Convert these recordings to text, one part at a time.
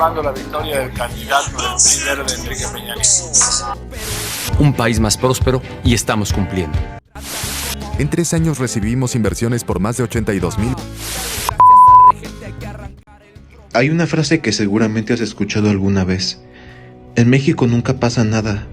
festejando la victoria del candidato del PRI verde, Enrique Peña Nieto. Un país más próspero y estamos cumpliendo. En 3 años recibimos inversiones por más de 82,000. Hay una frase que seguramente has escuchado alguna vez. En México nunca pasa nada,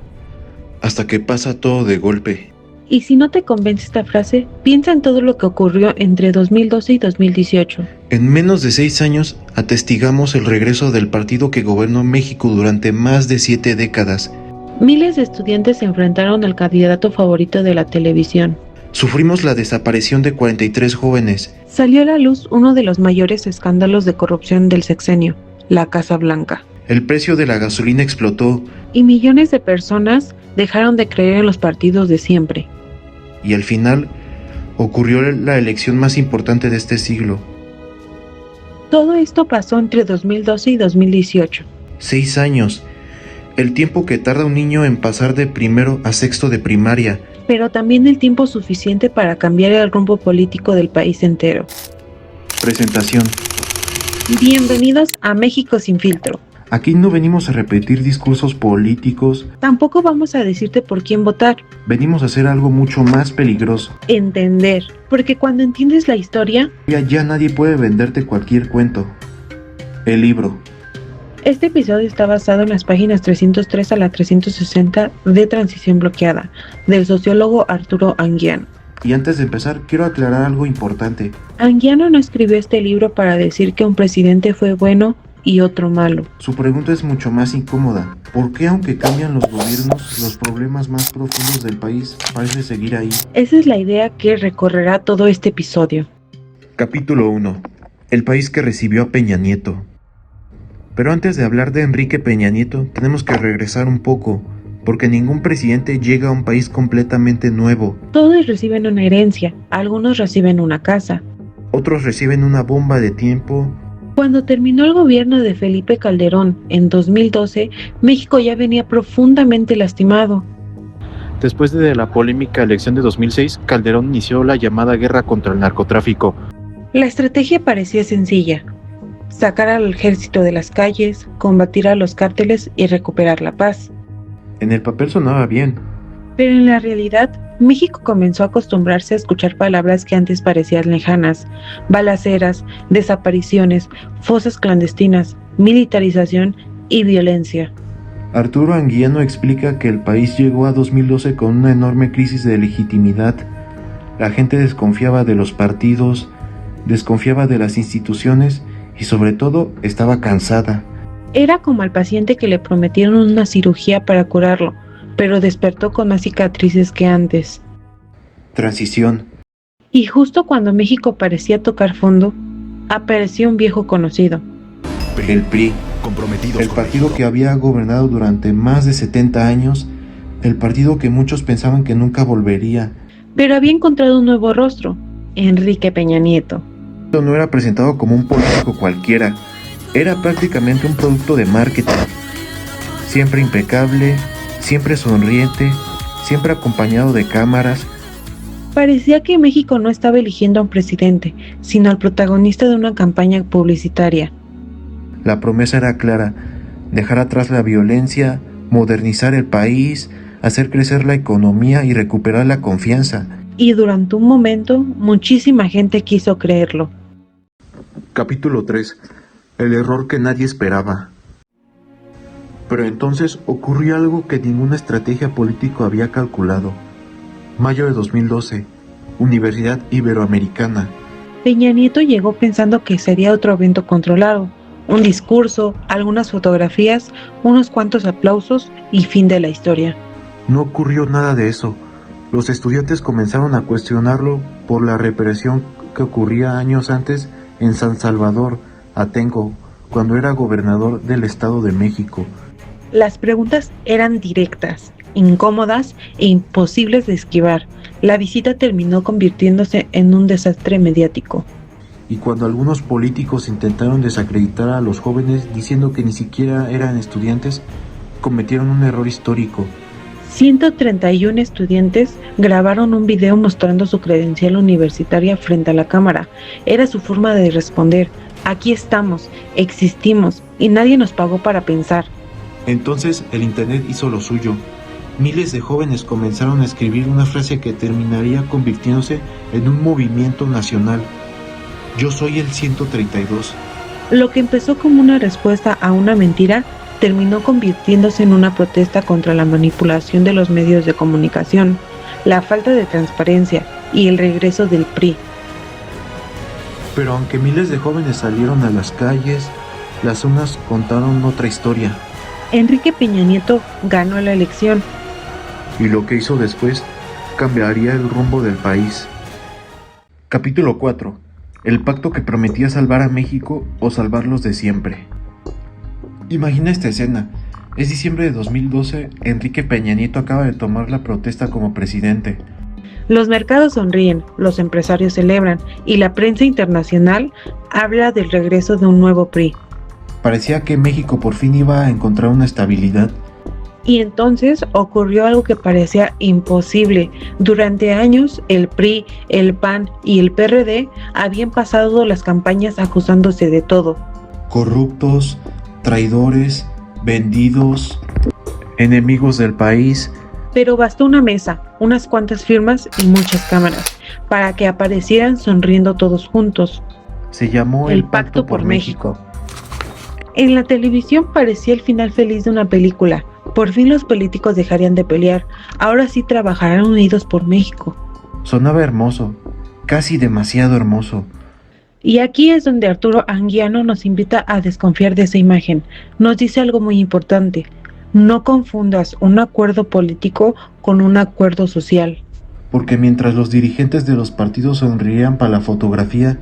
hasta que pasa todo de golpe. Y si no te convence esta frase, piensa en todo lo que ocurrió entre 2012 y 2018. En menos de 6 años, atestigamos el regreso del partido que gobernó México durante más de 7 décadas. Miles de estudiantes se enfrentaron al candidato favorito de la televisión. Sufrimos la desaparición de 43 jóvenes. Salió a la luz uno de los mayores escándalos de corrupción del sexenio, la Casa Blanca. El precio de la gasolina explotó. Y millones de personas dejaron de creer en los partidos de siempre. Y al final, ocurrió la elección más importante de este siglo. Todo esto pasó entre 2012 y 2018. 6 años. El tiempo que tarda un niño en pasar de primero a sexto de primaria. Pero también el tiempo suficiente para cambiar el rumbo político del país entero. Presentación. Bienvenidos a México sin filtro. Aquí no venimos a repetir discursos políticos. Tampoco vamos a decirte por quién votar. Venimos a hacer algo mucho más peligroso. Entender. Porque cuando entiendes la historia, ya nadie puede venderte cualquier cuento. El libro. Este episodio está basado en las páginas 303 a la 360 de Transición Bloqueada, del sociólogo Arturo Anguiano. Y antes de empezar, quiero aclarar algo importante. Anguiano no escribió este libro para decir que un presidente fue bueno y otro malo. Su pregunta es mucho más incómoda. ¿Por qué, aunque cambian los gobiernos, los problemas más profundos del país parecen seguir ahí? Esa es la idea que recorrerá todo este episodio. Capítulo 1. El país que recibió a Peña Nieto. Pero antes de hablar de Enrique Peña Nieto, tenemos que regresar un poco, porque ningún presidente llega a un país completamente nuevo. Todos reciben una herencia, algunos reciben una casa. Otros reciben una bomba de tiempo. Cuando terminó el gobierno de Felipe Calderón en 2012, México ya venía profundamente lastimado. Después de la polémica elección de 2006, Calderón inició la llamada guerra contra el narcotráfico. La estrategia parecía sencilla: sacar al ejército de las calles, combatir a los cárteles y recuperar la paz. En el papel sonaba bien. Pero en la realidad, México comenzó a acostumbrarse a escuchar palabras que antes parecían lejanas: balaceras, desapariciones, fosas clandestinas, militarización y violencia. Arturo Anguiano explica que el país llegó a 2012 con una enorme crisis de legitimidad. La gente desconfiaba de los partidos, desconfiaba de las instituciones y sobre todo estaba cansada. Era como al paciente que le prometieron una cirugía para curarlo, pero despertó con más cicatrices que antes. Transición. Y justo cuando México parecía tocar fondo, apareció un viejo conocido. El PRI, el partido que había gobernado durante más de 70 años, el partido que muchos pensaban que nunca volvería. Pero había encontrado un nuevo rostro: Enrique Peña Nieto. No era presentado como un político cualquiera, era prácticamente un producto de marketing. Siempre impecable, siempre sonriente, siempre acompañado de cámaras. Parecía que México no estaba eligiendo a un presidente, sino al protagonista de una campaña publicitaria. La promesa era clara: dejar atrás la violencia, modernizar el país, hacer crecer la economía y recuperar la confianza. Y durante un momento, muchísima gente quiso creerlo. Capítulo 3. El error que nadie esperaba. Pero entonces ocurrió algo que ninguna estrategia política había calculado. Mayo de 2012. Universidad Iberoamericana. Peña Nieto llegó pensando que sería otro evento controlado: un discurso, algunas fotografías, unos cuantos aplausos y fin de la historia. No ocurrió nada de eso. Los estudiantes comenzaron a cuestionarlo por la represión que ocurría años antes en San Salvador, Atenco, cuando era gobernador del Estado de México. Las preguntas eran directas, incómodas e imposibles de esquivar. La visita terminó convirtiéndose en un desastre mediático. Y cuando algunos políticos intentaron desacreditar a los jóvenes diciendo que ni siquiera eran estudiantes, cometieron un error histórico. 131 estudiantes grabaron un video mostrando su credencial universitaria frente a la cámara. Era su forma de responder, Aquí estamos, existimos y nadie nos pagó para pensar. Entonces el Internet hizo lo suyo. Miles de jóvenes comenzaron a escribir una frase que terminaría convirtiéndose en un movimiento nacional. Yo soy el 132. Lo que empezó como una respuesta a una mentira terminó convirtiéndose en una protesta contra la manipulación de los medios de comunicación, la falta de transparencia y el regreso del PRI. Pero aunque miles de jóvenes salieron a las calles, las urnas contaron otra historia. Enrique Peña Nieto ganó la elección. Y lo que hizo después cambiaría el rumbo del país. Capítulo 4. El pacto que prometía salvar a México o salvarlos de siempre. Imagina esta escena. Es diciembre de 2012, Enrique Peña Nieto acaba de tomar la protesta como presidente. Los mercados sonríen, los empresarios celebran y la prensa internacional habla del regreso de un nuevo PRI. Parecía que México por fin iba a encontrar una estabilidad. Y entonces ocurrió algo que parecía imposible. Durante años el PRI, el PAN y el PRD habían pasado las campañas acusándose de todo. Corruptos, traidores, vendidos, enemigos del país. Pero bastó una mesa, unas cuantas firmas y muchas cámaras para que aparecieran sonriendo todos juntos. Se llamó el Pacto por México. En la televisión parecía el final feliz de una película. Por fin los políticos dejarían de pelear. Ahora sí trabajarán unidos por México. Sonaba hermoso, casi demasiado hermoso. Y aquí es donde Arturo Anguiano nos invita a desconfiar de esa imagen. Nos dice algo muy importante. No confundas un acuerdo político con un acuerdo social. Porque mientras los dirigentes de los partidos sonreían para la fotografía,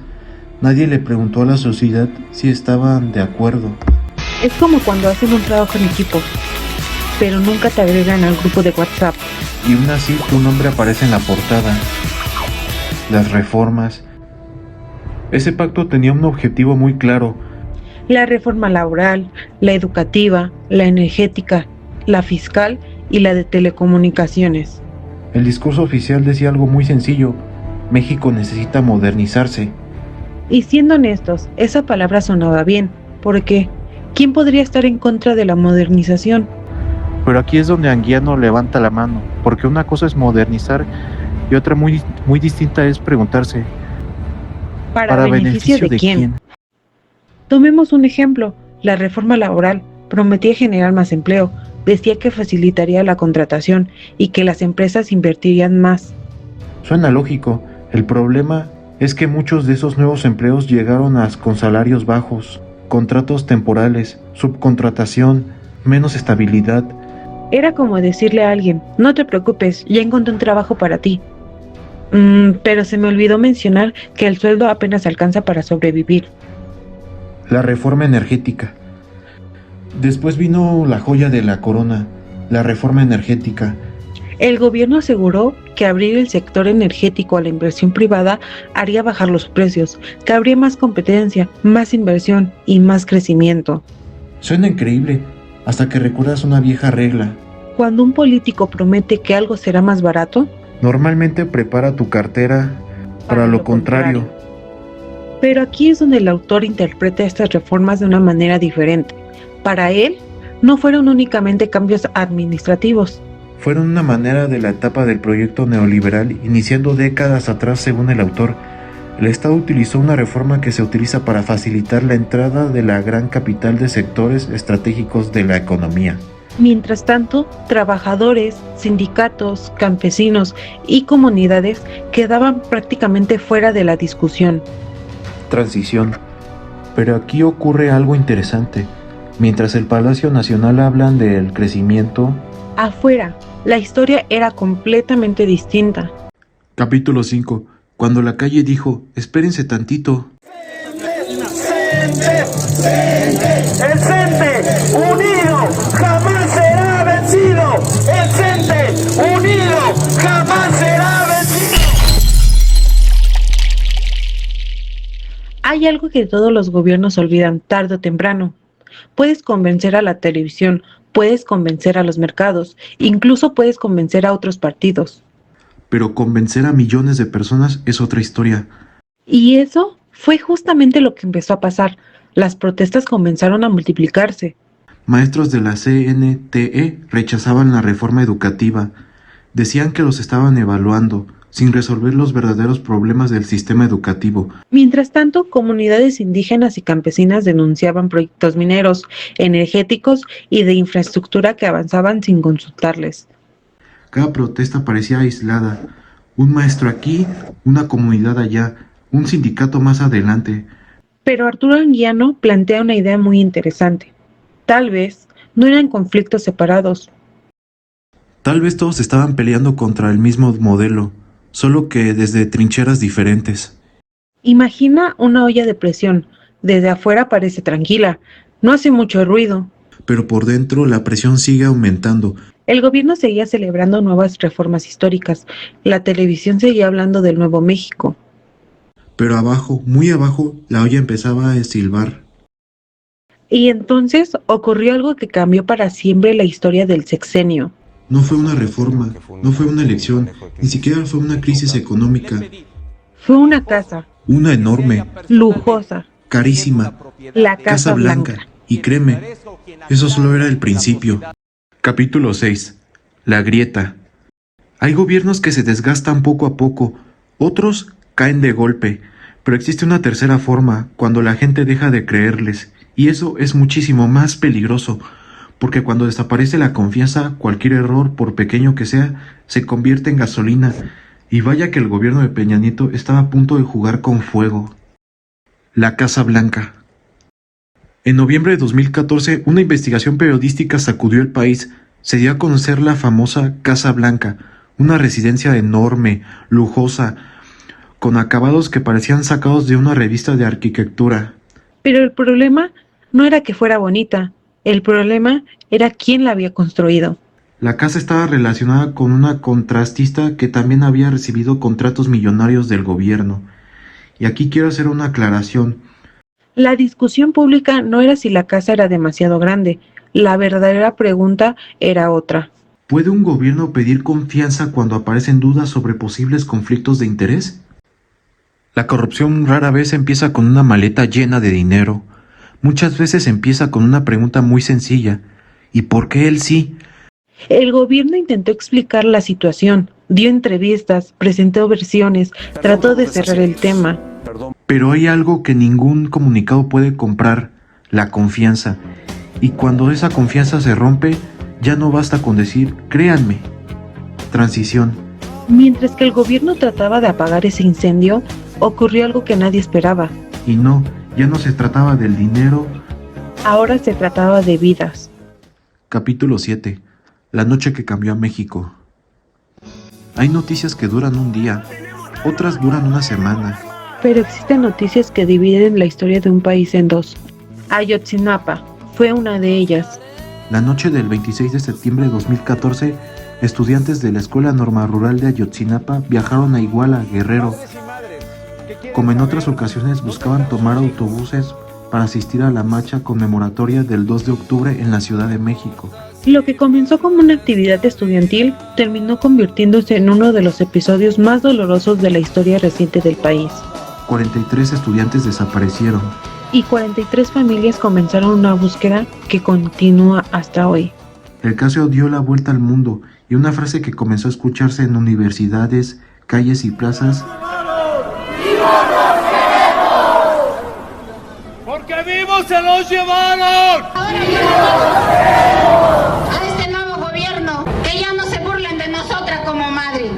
nadie le preguntó a la sociedad si estaban de acuerdo. Es como cuando hacen un trabajo en equipo, pero nunca te agregan al grupo de WhatsApp. Y aún así tu nombre aparece en la portada. Las reformas. Ese pacto tenía un objetivo muy claro. La reforma laboral, la educativa, la energética, la fiscal y la de telecomunicaciones. El discurso oficial decía algo muy sencillo. México necesita modernizarse. Y siendo honestos, esa palabra sonaba bien, porque ¿quién podría estar en contra de la modernización? Pero aquí es donde Anguiano levanta la mano, porque una cosa es modernizar y otra muy distinta es preguntarse, ¿para beneficio de quién? Tomemos un ejemplo, la reforma laboral prometía generar más empleo, decía que facilitaría la contratación y que las empresas invertirían más. Suena lógico, el problema es que muchos de esos nuevos empleos llegaron con salarios bajos, contratos temporales, subcontratación, menos estabilidad. Era como decirle a alguien, no te preocupes, ya encontré un trabajo para ti. Pero se me olvidó mencionar que el sueldo apenas alcanza para sobrevivir. La reforma energética. Después vino la joya de la corona, la reforma energética. El gobierno aseguró que abrir el sector energético a la inversión privada haría bajar los precios, que habría más competencia, más inversión y más crecimiento. Suena increíble, hasta que recuerdas una vieja regla. Cuando un político promete que algo será más barato, normalmente prepara tu cartera para lo contrario. Pero aquí es donde el autor interpreta estas reformas de una manera diferente. Para él, no fueron únicamente cambios administrativos. Fueron una manera de la etapa del proyecto neoliberal iniciando décadas atrás según el autor. El Estado utilizó una reforma que se utiliza para facilitar la entrada de la gran capital de sectores estratégicos de la economía. Mientras tanto, trabajadores, sindicatos, campesinos y comunidades quedaban prácticamente fuera de la discusión. Transición. Pero aquí ocurre algo interesante. Mientras el Palacio Nacional hablan del crecimiento, afuera, la historia era completamente distinta. Capítulo 5. Cuando la calle dijo, espérense tantito. El CENTE unido jamás será vencido. El CENTE unido jamás será vencido. Hay algo que todos los gobiernos olvidan tarde o temprano. Puedes convencer a la televisión, puedes convencer a los mercados, incluso puedes convencer a otros partidos. Pero convencer a millones de personas es otra historia. Y eso Fue justamente lo que empezó a pasar. Las protestas comenzaron a multiplicarse. Maestros de la CNTE rechazaban la reforma educativa. Decían que los estaban evaluando, sin resolver los verdaderos problemas del sistema educativo. Mientras tanto, comunidades indígenas y campesinas denunciaban proyectos mineros, energéticos y de infraestructura que avanzaban sin consultarles. Cada protesta parecía aislada. Un maestro aquí, una comunidad allá, un sindicato más adelante. Pero Arturo Anguiano plantea una idea muy interesante. Tal vez no eran conflictos separados. Tal vez todos estaban peleando contra el mismo modelo, solo que desde trincheras diferentes. Imagina una olla de presión. Desde afuera parece tranquila, no hace mucho ruido. Pero por dentro la presión sigue aumentando. El gobierno seguía celebrando nuevas reformas históricas. La televisión seguía hablando del Nuevo México. Pero abajo, muy abajo, la olla empezaba a silbar. Y entonces ocurrió algo que cambió para siempre la historia del sexenio. No fue una reforma, no fue una elección, ni siquiera fue una crisis económica. Fue una casa. Una enorme, Lujosa. carísima, La Casa Blanca. Y créeme, eso solo era el principio. Capítulo 6. La grieta. Hay gobiernos que se desgastan poco a poco, otros caen de golpe, pero existe una tercera forma, cuando la gente deja de creerles, y eso es muchísimo más peligroso, porque cuando desaparece la confianza, cualquier error, por pequeño que sea, se convierte en gasolina, y vaya que el gobierno de Peña Nieto estaba a punto de jugar con fuego. La Casa Blanca. En noviembre de 2014, una investigación periodística sacudió el país. Se dio a conocer la famosa Casa Blanca, una residencia enorme, lujosa, con acabados que parecían sacados de una revista de arquitectura. Pero el problema no era que fuera bonita, el problema era quién la había construido. La casa estaba relacionada con una contratista que también había recibido contratos millonarios del gobierno. Y aquí quiero hacer una aclaración. La discusión pública no era si la casa era demasiado grande, la verdadera pregunta era otra. ¿Puede un gobierno pedir confianza cuando aparecen dudas sobre posibles conflictos de interés? La corrupción rara vez empieza con una maleta llena de dinero. Muchas veces empieza con una pregunta muy sencilla. ¿Y por qué él sí? El gobierno intentó explicar la situación, dio entrevistas, presentó versiones, trató de cerrar el tema. Pero hay algo que ningún comunicado puede comprar, la confianza. Y cuando esa confianza se rompe, ya no basta con decir, créanme. Transición. Mientras que el gobierno trataba de apagar ese incendio, ocurrió algo que nadie esperaba. Y no, ya no se trataba del dinero. Ahora se trataba de vidas. Capítulo 7. La noche que cambió a México. Hay noticias que duran un día, otras duran una semana. Pero existen noticias que dividen la historia de un país en dos. Ayotzinapa fue una de ellas. La noche del 26 de septiembre de 2014, estudiantes de la Escuela Normal Rural de Ayotzinapa viajaron a Iguala, Guerrero. Como en otras ocasiones, buscaban tomar autobuses para asistir a la marcha conmemoratoria del 2 de octubre en la Ciudad de México. Lo que comenzó como una actividad estudiantil terminó convirtiéndose en uno de los episodios más dolorosos de la historia reciente del país. 43 estudiantes desaparecieron. Y 43 familias comenzaron una búsqueda que continúa hasta hoy. El caso dio la vuelta al mundo y una frase que comenzó a escucharse en universidades, calles y plazas. ¡Porque vivos se los llevaron! A este nuevo gobierno, que ya no se burlen de nosotras como madre,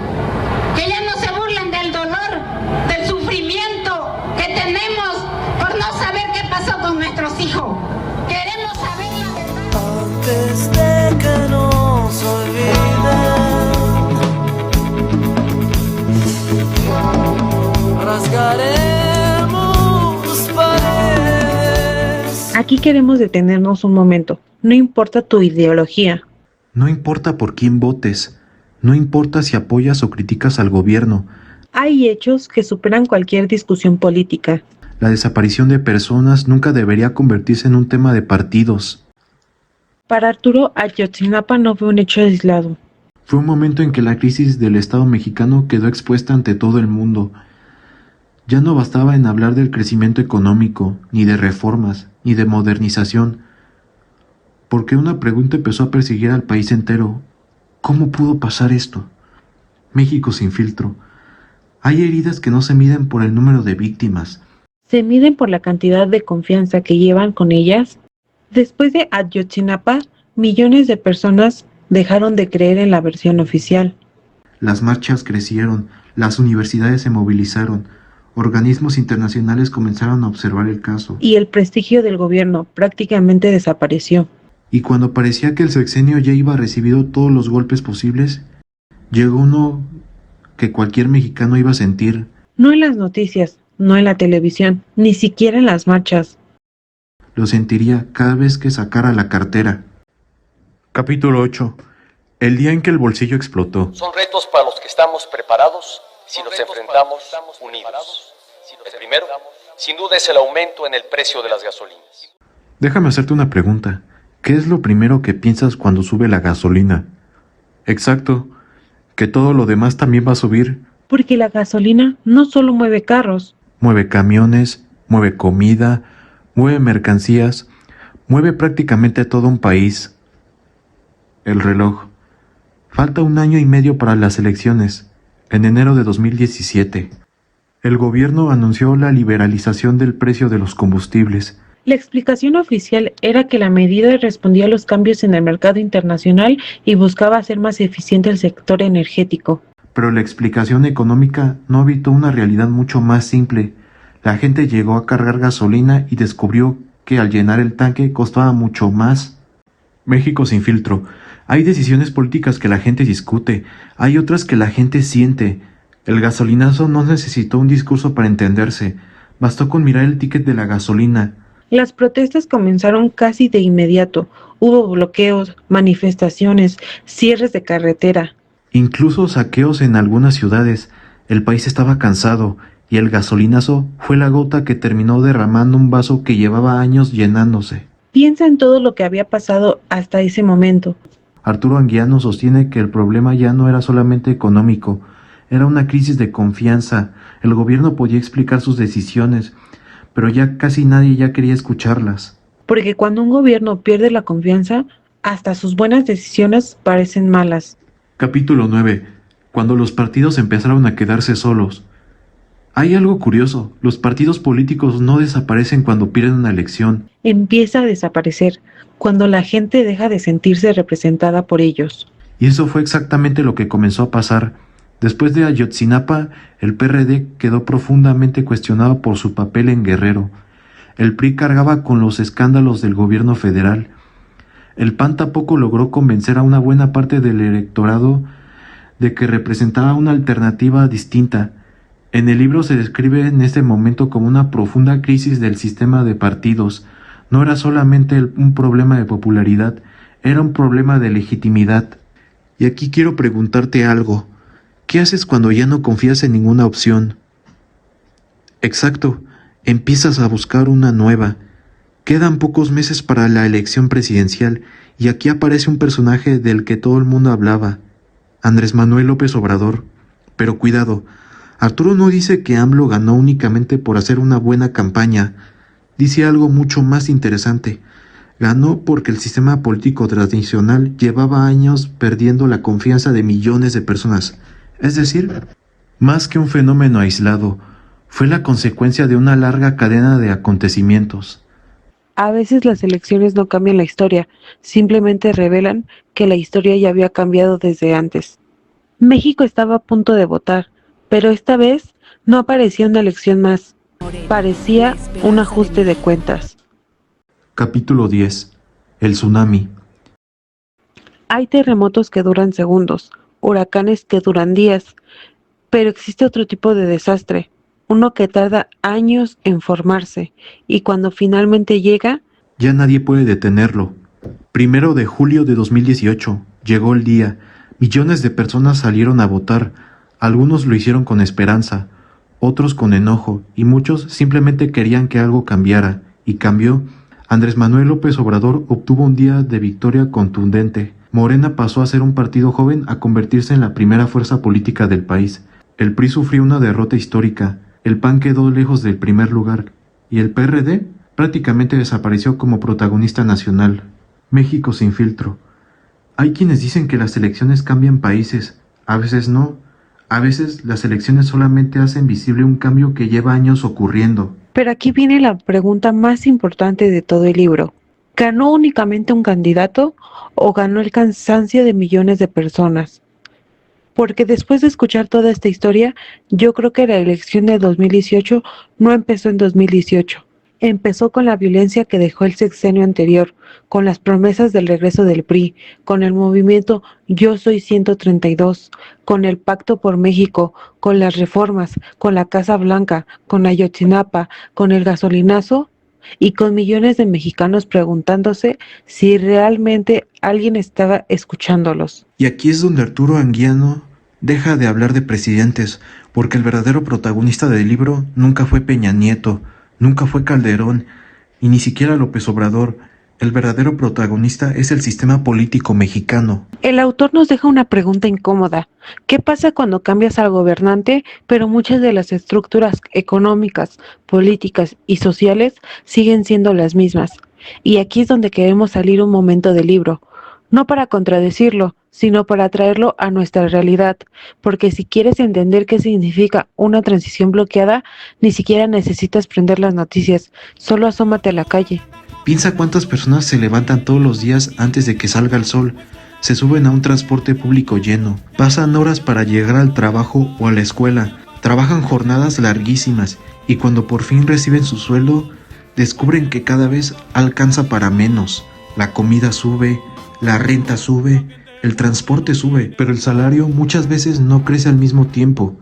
que ya no se burlen del dolor, del sufrimiento que tenemos por no saber qué pasó con nuestros hijos. Queremos saber la verdad. Antes de que nos olviden, rasgaremos paredes. Aquí queremos detenernos un momento. No importa tu ideología. No importa por quién votes, no importa si apoyas o criticas al gobierno. Hay hechos que superan cualquier discusión política. La desaparición de personas nunca debería convertirse en un tema de partidos. Para Arturo, Ayotzinapa no fue un hecho aislado. Fue un momento en que la crisis del Estado mexicano quedó expuesta ante todo el mundo. Ya no bastaba en hablar del crecimiento económico, ni de reformas, ni de modernización, porque una pregunta empezó a perseguir al país entero. ¿Cómo pudo pasar esto? México sin filtro. Hay heridas que no se miden por el número de víctimas. Se miden por la cantidad de confianza que llevan con ellas. Después de Ayotzinapa, millones de personas dejaron de creer en la versión oficial. Las marchas crecieron, las universidades se movilizaron, organismos internacionales comenzaron a observar el caso. Y el prestigio del gobierno prácticamente desapareció. Y cuando parecía que el sexenio ya iba recibido todos los golpes posibles, llegó uno que cualquier mexicano iba a sentir. No en las noticias, no en la televisión, ni siquiera en las marchas. Lo sentiría cada vez que sacara la cartera. Capítulo 8. El día en que el bolsillo explotó. Son retos para los que estamos preparados si nos enfrentamos unidos. El primero, sin duda, es el aumento en el precio de las gasolinas. Déjame hacerte una pregunta. ¿Qué es lo primero que piensas cuando sube la gasolina? Exacto, que todo lo demás también va a subir. Porque la gasolina no solo mueve carros. Mueve camiones, mueve comida, mueve mercancías, mueve prácticamente todo un país. El reloj. Falta 1 año y medio para las elecciones, en enero de 2017. El gobierno anunció la liberalización del precio de los combustibles. La explicación oficial era que la medida respondía a los cambios en el mercado internacional y buscaba hacer más eficiente el sector energético. Pero la explicación económica no evitó una realidad mucho más simple. La gente llegó a cargar gasolina y descubrió que al llenar el tanque costaba mucho más. México sin filtro. Hay decisiones políticas que la gente discute, hay otras que la gente siente. El gasolinazo no necesitó un discurso para entenderse, bastó con mirar el ticket de la gasolina. Las protestas comenzaron casi de inmediato. Hubo bloqueos, manifestaciones, cierres de carretera. Incluso saqueos en algunas ciudades. El país estaba cansado y el gasolinazo fue la gota que terminó derramando un vaso que llevaba años llenándose. Piensa en todo lo que había pasado hasta ese momento. Arturo Anguiano sostiene que el problema ya no era solamente económico, era una crisis de confianza. El gobierno podía explicar sus decisiones, pero ya casi nadie ya quería escucharlas. Porque cuando un gobierno pierde la confianza, hasta sus buenas decisiones parecen malas. Capítulo 9. Cuando los partidos empezaron a quedarse solos. Hay algo curioso, los partidos políticos no desaparecen cuando pierden una elección. Empieza a desaparecer cuando la gente deja de sentirse representada por ellos. Y eso fue exactamente lo que comenzó a pasar. Después de Ayotzinapa, el PRD quedó profundamente cuestionado por su papel en Guerrero. El PRI cargaba con los escándalos del gobierno federal. El PAN tampoco logró convencer a una buena parte del electorado de que representaba una alternativa distinta. En el libro se describe en este momento como una profunda crisis del sistema de partidos. No era solamente un problema de popularidad, era un problema de legitimidad. Y aquí quiero preguntarte algo. ¿Qué haces cuando ya no confías en ninguna opción? Exacto, empiezas a buscar una nueva. Quedan pocos meses para la elección presidencial y aquí aparece un personaje del que todo el mundo hablaba, Andrés Manuel López Obrador. Pero cuidado, Arturo no dice que AMLO ganó únicamente por hacer una buena campaña. Dice algo mucho más interesante. Ganó porque el sistema político tradicional llevaba años perdiendo la confianza de millones de personas. Es decir, más que un fenómeno aislado, fue la consecuencia de una larga cadena de acontecimientos. A veces las elecciones no cambian la historia, simplemente revelan que la historia ya había cambiado desde antes. México estaba a punto de votar, pero esta vez no parecía una elección más, parecía un ajuste de cuentas. Capítulo 10. El tsunami. Hay terremotos que duran segundos, huracanes que duran días, pero existe otro tipo de desastre, uno que tarda años en formarse, y cuando finalmente llega, ya nadie puede detenerlo. 1 de julio de 2018, llegó el día. Millones de personas salieron a votar. Algunos lo hicieron con esperanza, otros con enojo, y muchos simplemente querían que algo cambiara, y cambió. Andrés Manuel López Obrador obtuvo un día de victoria contundente. Morena pasó a ser un partido joven a convertirse en la primera fuerza política del país. El PRI sufrió una derrota histórica. el PAN quedó lejos del primer lugar y el PRD prácticamente desapareció como protagonista nacional. México sin filtro. Hay quienes dicen que las elecciones cambian países, a veces no. A veces las elecciones solamente hacen visible un cambio que lleva años ocurriendo. Pero aquí viene la pregunta más importante de todo el libro. ¿Ganó únicamente un candidato o ganó el cansancio de millones de personas? Porque después de escuchar toda esta historia, yo creo que la elección de 2018 no empezó en 2018. Empezó con la violencia que dejó el sexenio anterior, con las promesas del regreso del PRI, con el movimiento Yo Soy 132, con el Pacto por México, con las reformas, con la Casa Blanca, con Ayotzinapa, con el gasolinazo y con millones de mexicanos preguntándose si realmente alguien estaba escuchándolos. Y aquí es donde Arturo Anguiano deja de hablar de presidentes, porque el verdadero protagonista del libro nunca fue Peña Nieto, nunca fue Calderón y ni siquiera López Obrador. El verdadero protagonista es el sistema político mexicano. El autor nos deja una pregunta incómoda. ¿Qué pasa cuando cambias al gobernante, pero muchas de las estructuras económicas, políticas y sociales siguen siendo las mismas? Y aquí es donde queremos salir un momento del libro. No para contradecirlo, sino para traerlo a nuestra realidad, porque si quieres entender qué significa una transición bloqueada, ni siquiera necesitas prender las noticias, solo asómate a la calle. Piensa cuántas personas se levantan todos los días antes de que salga el sol, se suben a un transporte público lleno, pasan horas para llegar al trabajo o a la escuela, trabajan jornadas larguísimas y cuando por fin reciben su sueldo, descubren que cada vez alcanza para menos. La comida sube, la renta sube, el transporte sube, pero el salario muchas veces no crece al mismo tiempo.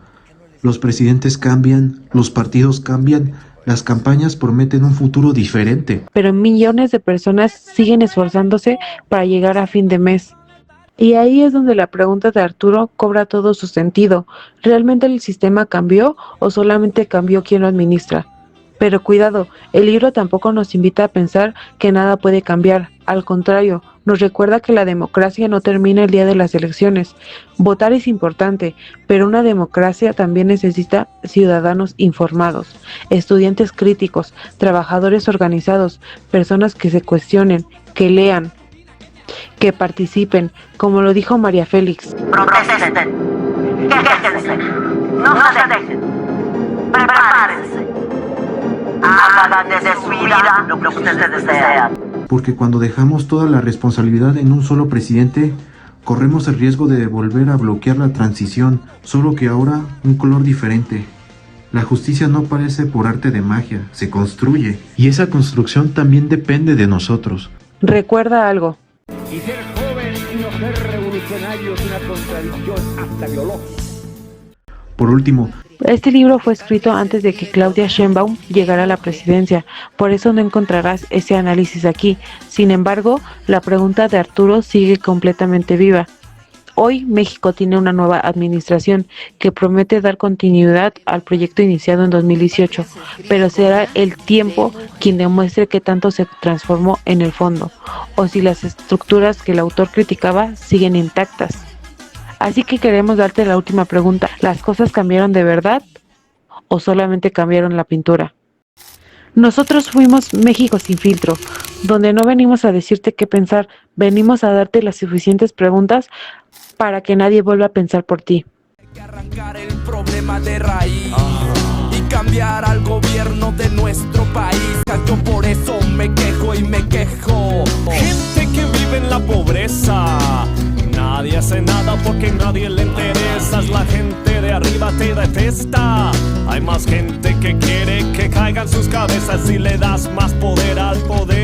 Los presidentes cambian, los partidos cambian, las campañas prometen un futuro diferente. Pero millones de personas siguen esforzándose para llegar a fin de mes. Y ahí es donde la pregunta de Arturo cobra todo su sentido. ¿Realmente el sistema cambió o solamente cambió quien lo administra? Pero cuidado, el libro tampoco nos invita a pensar que nada puede cambiar. Al contrario, nos recuerda que la democracia no termina el día de las elecciones. Votar es importante, pero una democracia también necesita ciudadanos informados, estudiantes críticos, trabajadores organizados, personas que se cuestionen, que lean, que participen, como lo dijo María Félix. Protesten. Quéjense. No se dejen. Prepárense. Hagan desde su vida lo que ustedes desean. Porque cuando dejamos toda la responsabilidad en un solo presidente, corremos el riesgo de volver a bloquear la transición, solo que ahora un color diferente. La justicia no aparece por arte de magia, se construye. Y esa construcción también depende de nosotros. Recuerda algo. Y ser joven y no ser revolucionario es una contradicción hasta biológica. Por último, Este libro fue escrito antes de que Claudia Sheinbaum llegara a la presidencia, por eso no encontrarás ese análisis aquí. Sin embargo, la pregunta de Arturo sigue completamente viva. Hoy México tiene una nueva administración que promete dar continuidad al proyecto iniciado en 2018, pero será el tiempo quien demuestre qué tanto se transformó en el fondo, o si las estructuras que el autor criticaba siguen intactas. Así que queremos darte la última pregunta. ¿Las cosas cambiaron de verdad o solamente cambiaron la pintura? Nosotros fuimos México sin filtro, donde no venimos a decirte qué pensar, venimos a darte las suficientes preguntas para que nadie vuelva a pensar por ti. Hay que arrancar el problema de raíz y cambiar al gobierno de nuestro país. Yo por eso me quejo y me quejo. Gente que vive en la pobreza, nadie hace nada porque nadie le interesas. La gente de arriba te detesta. Hay más gente que quiere que caigan sus cabezas. Si le das más poder al poder,